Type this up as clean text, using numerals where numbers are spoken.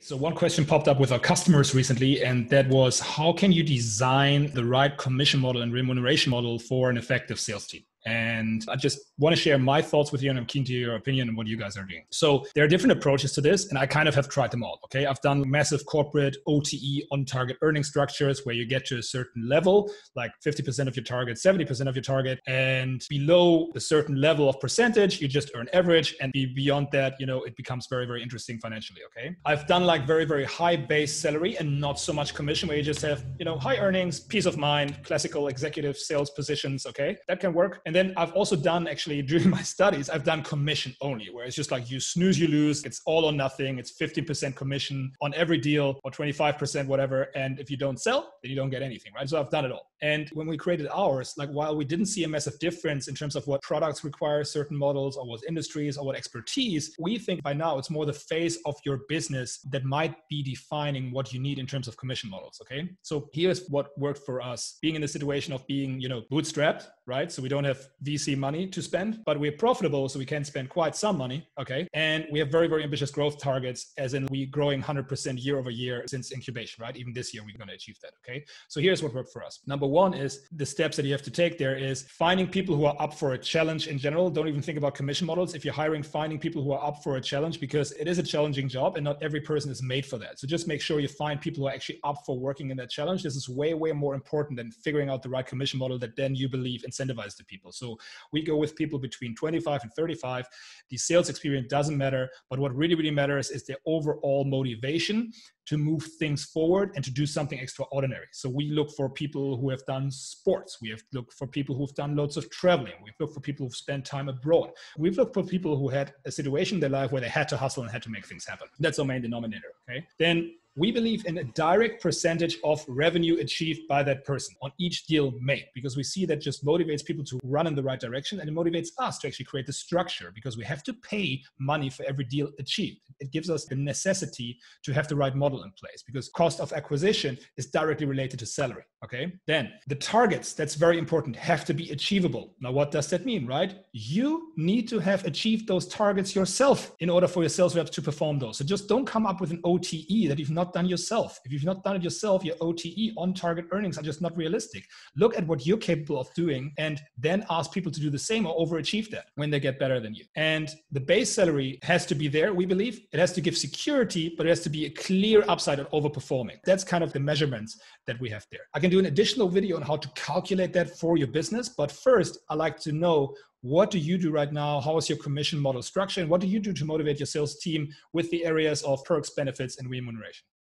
So one question popped up with our customers recently, and that was, how can you design the right commission model and remuneration model for an effective sales team? And I just want to share my thoughts with you, and I'm keen to hear your opinion on what you guys are doing. So there are different approaches to this, and I kind of have tried them all. Okay, I've done massive corporate OTE, on-target earning structures, where you get to a certain level, like 50% of your target, 70% of your target, and below a certain level of percentage, you just earn average, and beyond that, it becomes very, very interesting financially. Okay, I've done like very, very high base salary and not so much commission, where you just have high earnings, peace of mind, classical executive sales positions. Okay, that can work. And then I've also done, actually, during my studies, I've done commission only, where it's just like you snooze, you lose. It's all or nothing. It's 50% commission on every deal, or 25%, whatever. And if you don't sell, then you don't get anything, right? So I've done it all. And when we created ours, like while we didn't see a massive difference in terms of what products require certain models or what industries or what expertise, we think by now it's more the phase of your business that might be defining what you need in terms of commission models. Okay. So here's what worked for us. Being in the situation of being, bootstrapped, right? So we don't have VC money to spend, but we're profitable, so we can spend quite some money. Okay. And we have very, very ambitious growth targets, as in we growing 100% year over year since incubation, right? Even this year, we're going to achieve that. Okay. So here's what worked for us. Number one is the steps that you have to take there is finding people who are up for a challenge in general. Don't even think about commission models. If you're hiring, finding people who are up for a challenge, because it is a challenging job and not every person is made for that. So just make sure you find people who are actually up for working in that challenge. This is way, way more important than figuring out the right commission model that then you believe incentivizes the people. So we go with people between 25 and 35. The sales experience doesn't matter, but what really, really matters is their overall motivation to move things forward and to do something extraordinary. So we look for people who have done sports. We have looked for people who've done loads of traveling. We've looked for people who've spent time abroad. We've looked for people who had a situation in their life where they had to hustle and had to make things happen. That's our main denominator, okay? Then we believe in a direct percentage of revenue achieved by that person on each deal made, because we see that just motivates people to run in the right direction, and it motivates us to actually create the structure, because we have to pay money for every deal achieved. It gives us the necessity to have the right model in place, because cost of acquisition is directly related to salary. Okay. Then the targets, that's very important, have to be achievable. Now, what does that mean, right? You need to have achieved those targets yourself in order for your sales reps to perform those. So just don't come up with an OTE that you've not done yourself. If you've not done it yourself, your OTE, on target earnings, are just not realistic. Look at what you're capable of doing and then ask people to do the same or overachieve that when they get better than you. And the base salary has to be there, we believe. It has to give security, but it has to be a clear upside on overperforming. That's kind of the measurements that we have there. I can do an additional video on how to calculate that for your business. But first, I like to know, what do you do right now? How is your commission model structure? And what do you do to motivate your sales team with the areas of perks, benefits, and remuneration?